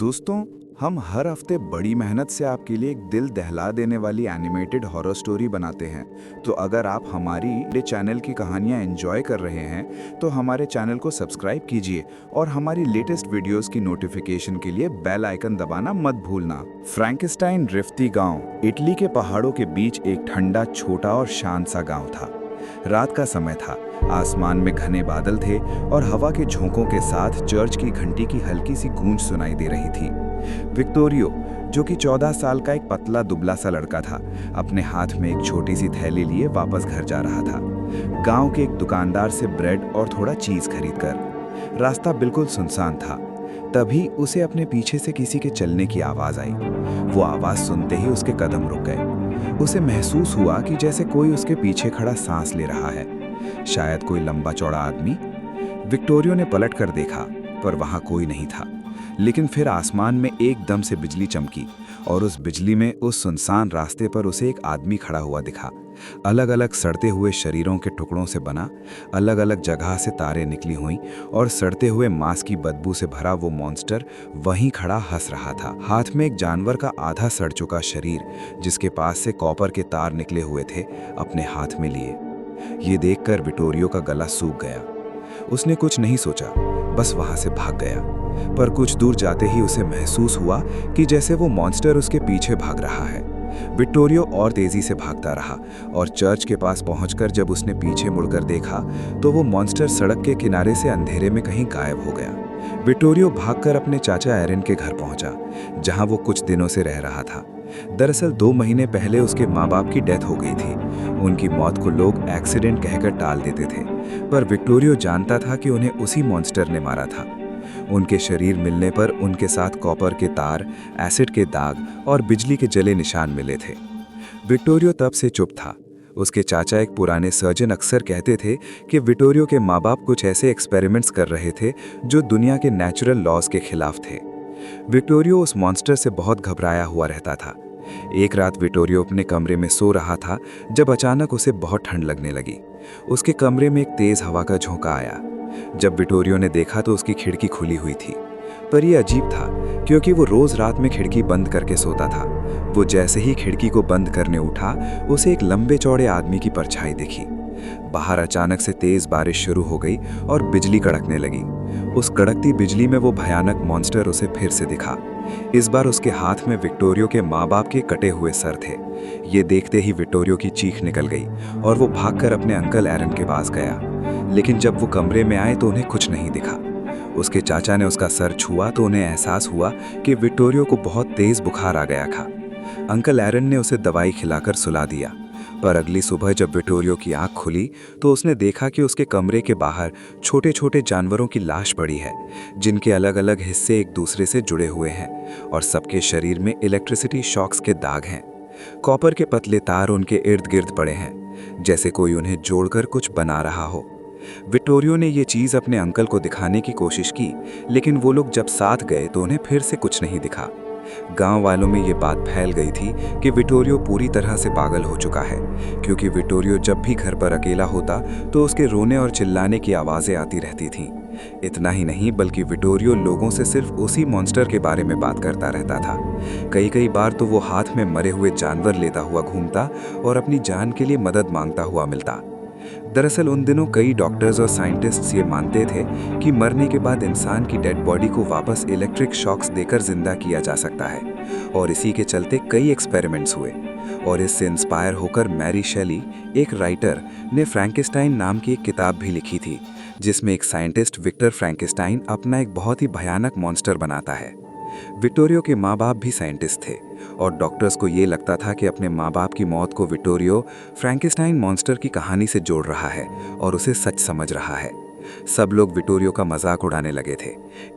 दोस्तों, हम हर हफ्ते बड़ी मेहनत से आपके लिए एक दिल दहला देने वाली एनिमेटेड हॉरर स्टोरी बनाते हैं। तो अगर आप हमारी चैनल की कहानियां एंजॉय कर रहे हैं तो हमारे चैनल को सब्सक्राइब कीजिए और हमारी लेटेस्ट वीडियोस की नोटिफिकेशन के लिए बेल आइकन दबाना मत भूलना। फ्रैंकेस्टाइन रिफ्ती गांव इटली के पहाड़ों के बीच एक ठंडा, छोटा और शांत सा गांव था। रात का समय था, आसमान में घने बादल थे और हवा के झोंकों के साथ चर्च की घंटी की हल्की सी गूंज सुनाई दे रही थी। विक्टोरियो, जो कि 14 साल का एक पतला दुबला सा लड़का था, अपने हाथ में एक छोटी सी थैली लिए वापस घर जा रहा था, गांव के एक दुकानदार से ब्रेड और थोड़ा चीज खरीदकर। रास्ता बिल्कुल सुनसान था। तभी उसे अपने पीछे से किसी के चलने की आवाज आई। वो आवाज सुनते ही उसके कदम रुक गए। उसे महसूस हुआ कि जैसे कोई उसके पीछे खड़ा सांस ले रहा है, शायद कोई लंबा चौड़ा आदमी। विक्टोरियो ने पलट कर देखा, पर वहां कोई नहीं था। लेकिन फिर आसमान में एकदम से बिजली चमकी और उस बिजली में उस सुनसान रास्ते पर उसे एक आदमी खड़ा हुआ दिखा। अलग अलग सड़ते हुए शरीरों के टुकड़ों से बना, अलग अलग जगह से तारें निकली हुई और सड़ते हुए मांस की बदबू से भरा वो मॉन्स्टर वहीं खड़ा हंस रहा था। हाथ में एक जानवर का आधा सड़ चुका शरीर, जिसके पास से कॉपर के तार निकले हुए थे, अपने हाथ में लिए। ये देखकर विक्टोरियो का गला सूख गया। उसने कुछ नहीं सोचा, बस वहां से भाग गया। पर कुछ दूर जाते ही उसे महसूस हुआ कि जैसे वो मॉन्स्टर उसके पीछे भाग रहा है। विक्टोरियो और तेजी से भागता रहा और चर्च के पास पहुंचकर जब उसने पीछे मुड़कर देखा तो वो मॉन्स्टर सड़क के किनारे से अंधेरे में कहीं गायब हो गया। विक्टोरियो भागकर अपने चाचा एरन के घर पहुंचा, जहां वो कुछ दिनों से रह रहा था। दरअसल 2 महीने पहले उसके माँ बाप की डेथ हो गई थी। उनकी मौत को लोग एक्सीडेंट कहकर टाल देते थे, पर विक्टोरियो जानता था कि उन्हें उसी मॉन्स्टर ने मारा था। उनके शरीर मिलने पर उनके साथ कॉपर के तार, एसिड के दाग और बिजली के जले निशान मिले थे। विक्टोरियो तब से चुप था। उसके चाचा, एक पुराने सर्जन, अक्सर कहते थे कि विक्टोरियो के माँ बाप कुछ ऐसे एक्सपेरिमेंट्स कर रहे थे जो दुनिया के नेचुरल लॉज के खिलाफ थे। विक्टोरियो उस मॉन्स्टर से बहुत घबराया हुआ रहता था। एक रात विक्टोरियो अपने कमरे में सो रहा था जब अचानक उसे बहुत ठंड लगने लगी। उसके कमरे में एक तेज हवा का झोंका आया। जब विक्टोरियो ने देखा तो उसकी खिड़की खुली हुई थी। पर यह अजीब था, क्योंकि वो रोज रात में खिड़की बंद करके सोता था। वो जैसे ही खिड़की को बंद करने उठा, उसे एक लंबे चौड़े आदमी की परछाई दिखी। बाहर अचानक से तेज बारिश शुरू हो गई और बिजली कड़कने लगी। उस कड़कती बिजली में वो भयानक मॉन्स्टर उसे फिर से दिखा। इस बार उसके हाथ में विक्टोरियो के माँ बाप के कटे हुए सर थे। ये देखते ही विक्टोरियो की चीख निकल गई और वो भागकर अपने अंकल एरन के पास गया। लेकिन जब वो कमरे में आए तो उन्हें कुछ नहीं दिखा। उसके चाचा ने उसका सर छुआ तो उन्हें एहसास हुआ कि विक्टोरियो को बहुत तेज बुखार आ गया था। अंकल एरन ने उसे दवाई खिलाकर सुला दिया। पर अगली सुबह जब विक्टोरियो की आंख खुली तो उसने देखा कि उसके कमरे के बाहर छोटे छोटे जानवरों की लाश पड़ी है, जिनके अलग अलग हिस्से एक दूसरे से जुड़े हुए हैं और सबके शरीर में इलेक्ट्रिसिटी शॉक्स के दाग हैं। कॉपर के पतले तार उनके इर्द गिर्द पड़े हैं, जैसे कोई उन्हें जोड़कर कुछ बना रहा हो। विक्टोरियो ने ये चीज़ अपने अंकल को दिखाने की कोशिश की, लेकिन वो लोग जब साथ गए तो उन्हें फिर से कुछ नहीं दिखा। गांव वालों में ये बात फैल गई थी कि विक्टोरियो पूरी तरह से पागल हो चुका है, क्योंकि विक्टोरियो जब भी घर पर अकेला होता तो उसके रोने और चिल्लाने की आवाज़ें आती रहती थीं। इतना ही नहीं, बल्कि विक्टोरियो लोगों से सिर्फ उसी मॉन्स्टर के बारे में बात करता रहता था। कई बार तो वो हाथ में मरे हुए जानवर लेता हुआ घूमता और अपनी जान के लिए मदद मांगता हुआ मिलता। दरअसल उन दिनों कई डॉक्टर्स और साइंटिस्ट्स ये मानते थे कि मरने के बाद इंसान की डेड बॉडी को वापस इलेक्ट्रिक शॉक्स देकर जिंदा किया जा सकता है, और इसी के चलते कई एक्सपेरिमेंट्स हुए। और इससे इंस्पायर होकर मैरी शेली, एक राइटर, ने फ्रैंकेस्टाइन नाम की एक किताब भी लिखी थी, जिसमें एक साइंटिस्ट विक्टर फ्रैंकेस्टाइन अपना एक बहुत ही भयानक मॉन्स्टर बनाता है। विक्टोरियो के माँ बाप भी साइंटिस्ट थे और डॉक्टर्स को ये लगता था कि अपने माँ बाप की मौत को विक्टोरियो फ्रैंकेस्टाइन मॉन्स्टर की कहानी से जोड़ रहा है और उसे सच समझ रहा है। सब लोग विक्टोरियो का मजाक उड़ाने लगे थे,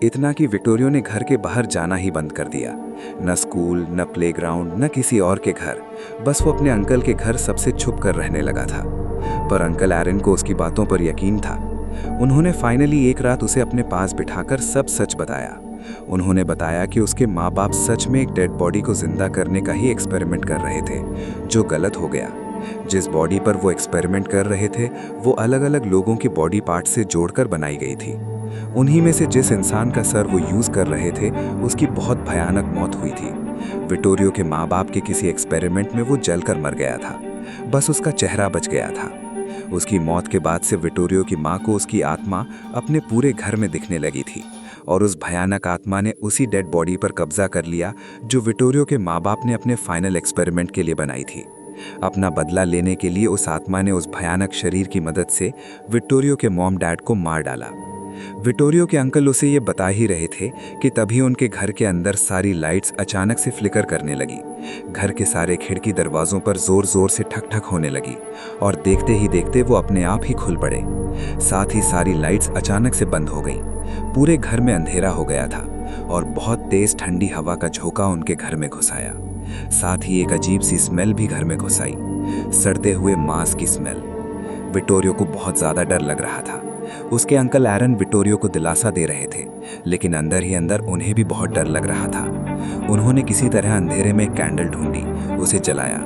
इतना कि विक्टोरियो ने घर के बाहर जाना ही बंद कर दिया। न स्कूल, न प्लेग्राउंड, न किसी और के घर, बस वो अपने अंकल के घर सबसे छुप कर रहने लगा था। पर अंकल एरन को उसकी बातों पर यकीन था। उन्होंने फाइनली एक रात उसे अपने पास बिठाकर सब सच बताया। उन्होंने बताया कि उसके माँ बाप सच में एक डेड बॉडी को जिंदा करने का ही एक्सपेरिमेंट कर रहे थे, जो गलत हो गया। जिस बॉडी पर वो एक्सपेरिमेंट कर रहे थे वो अलग अलग लोगों की बॉडी पार्ट से जोड़कर बनाई गई थी। उन्हीं में से जिस इंसान का सर वो यूज़ कर रहे थे उसकी बहुत भयानक मौत हुई थी। विटोरियो के माँ बाप के किसी एक्सपेरिमेंट में वो जलकर मर गया था, बस उसका चेहरा बच गया था। उसकी मौत के बाद से विटोरियो की माँ को उसकी आत्मा अपने पूरे घर में दिखने लगी थी और उस भयानक आत्मा ने उसी डेड बॉडी पर कब्जा कर लिया जो विटोरियो के माँ बाप ने अपने फाइनल एक्सपेरिमेंट के लिए बनाई थी। अपना बदला लेने के लिए उस आत्मा ने उस भयानक शरीर की मदद से विटोरियो के मॉम डैड को मार डाला। विटोरियो के अंकल उसे ये बता ही रहे थे कि तभी उनके घर के अंदर सारी लाइट्स अचानक से फ्लिकर करने लगी। घर के सारे खिड़की दरवाजों पर जोर जोर से ठक ठक होने लगी और देखते ही देखते वो अपने आप ही खुल पड़े। साथ ही सारी लाइट्स अचानक से बंद हो गईं। पूरे घर में अंधेरा हो गया था और बहुत तेज ठंडी हवा का झोंका उनके घर में घुस आया। साथ ही एक अजीब सी स्मेल भी घर में घुस आई, सड़ते हुए मांस की स्मेल। विटोरियो को बहुत ज्यादा डर लग रहा था। उसके अंकल एरन विटोरियो को दिलासा दे रहे थे, लेकिन अंदर ही अंदर उन्हें भी बहुत डर लग रहा था। उन्होंने किसी तरह अंधेरे में एक कैंडल ढूंढी, उसे जलाया,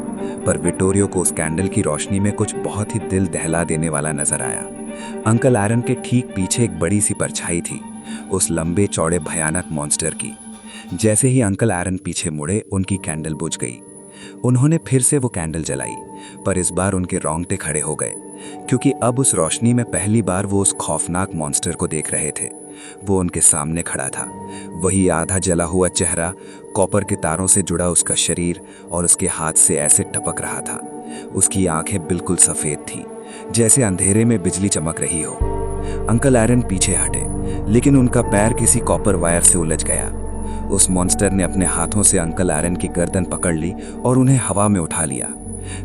पर विटोरियो को उस कैंडल की रोशनी में कुछ बहुत ही दिल दहला देने वाला नजर आया। अंकल एरन के ठीक पीछे एक बड़ी सी परछाई थी, उस लंबे चौड़े भयानक मॉन्स्टर की। जैसे ही अंकल एरन पीछे मुड़े, उनकी कैंडल बुझ गई। उन्होंने फिर से वो कैंडल जलाई, पर इस बार उनके रोंगटे खड़े हो गए, क्योंकि अब उस रोशनी में पहली बार वो उस खौफनाक मॉन्स्टर को देख रहे थे। वो उनके सामने खड़ा था, वही आधा जला हुआ चेहरा, कॉपर के तारों से जुड़ा उसका शरीर और उसके हाथ से ऐसे टपक रहा था। उसकी आंखें बिल्कुल सफेद थीं, जैसे अंधेरे में बिजली चमक रही हो। अंकल एरन पीछे हटे, लेकिन उनका पैर किसी कॉपर वायर से उलझ गया। उस मॉन्स्टर ने अपने हाथों से अंकल एरन की गर्दन पकड़ ली और उन्हें हवा में उठा लिया।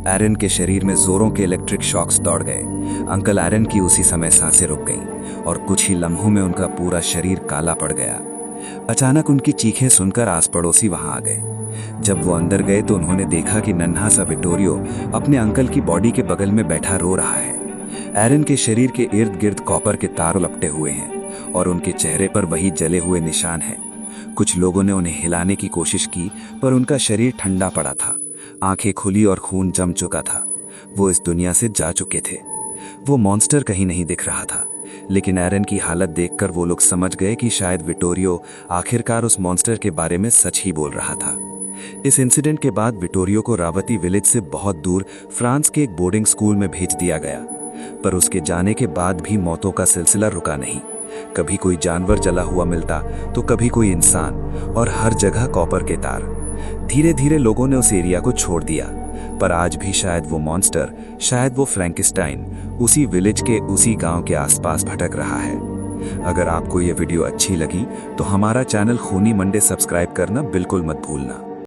एरन के शरीर में जोरों के इलेक्ट्रिक शॉक्स दौड़ गए। अंकल एरन की उसी समय सांसें रुक गईं और कुछ ही लम्हों में उनका पूरा शरीर काला पड़ गया। अचानक उनकी चीखें सुनकर आस पड़ोसी वहां आ गए। जब वो अंदर गए तो उन्होंने देखा कि नन्हा सा विटोरियो अपने अंकल की बॉडी के बगल में बैठा रो रहा है। एरन के शरीर के इर्द गिर्द कॉपर के तार लपटे हुए हैं और उनके चेहरे पर वही जले हुए निशान हैं। कुछ लोगों ने उन्हें हिलाने की कोशिश की, पर उनका शरीर ठंडा पड़ा था, आंखें खुली और खून जम चुका था। वो इस दुनिया से जा चुके थे। वो मॉन्स्टर कहीं नहीं दिख रहा था, लेकिन एरन की हालत देखकर वो लोग समझ गए कि शायद विटोरियो आखिरकार उस मॉन्स्टर के बारे में सच ही बोल रहा था। इस इंसिडेंट के बाद विटोरियो को रावती विलेज से बहुत दूर फ्रांस के एक बोर्डिंग स्कूल में भेज दिया गया, पर उसके जाने के बाद भी मौतों का सिलसिला रुका नहीं। कभी कोई जानवर जला हुआ मिलता तो कभी कोई इंसान, और हर जगह कॉपर के तार। धीरे धीरे लोगों ने उस एरिया को छोड़ दिया, पर आज भी शायद वो मॉन्स्टर, शायद वो फ्रैंकेस्टाइन उसी विलेज के उसी गांव के आसपास भटक रहा है। अगर आपको ये वीडियो अच्छी लगी तो हमारा चैनल खूनी मंडे सब्सक्राइब करना बिल्कुल मत भूलना।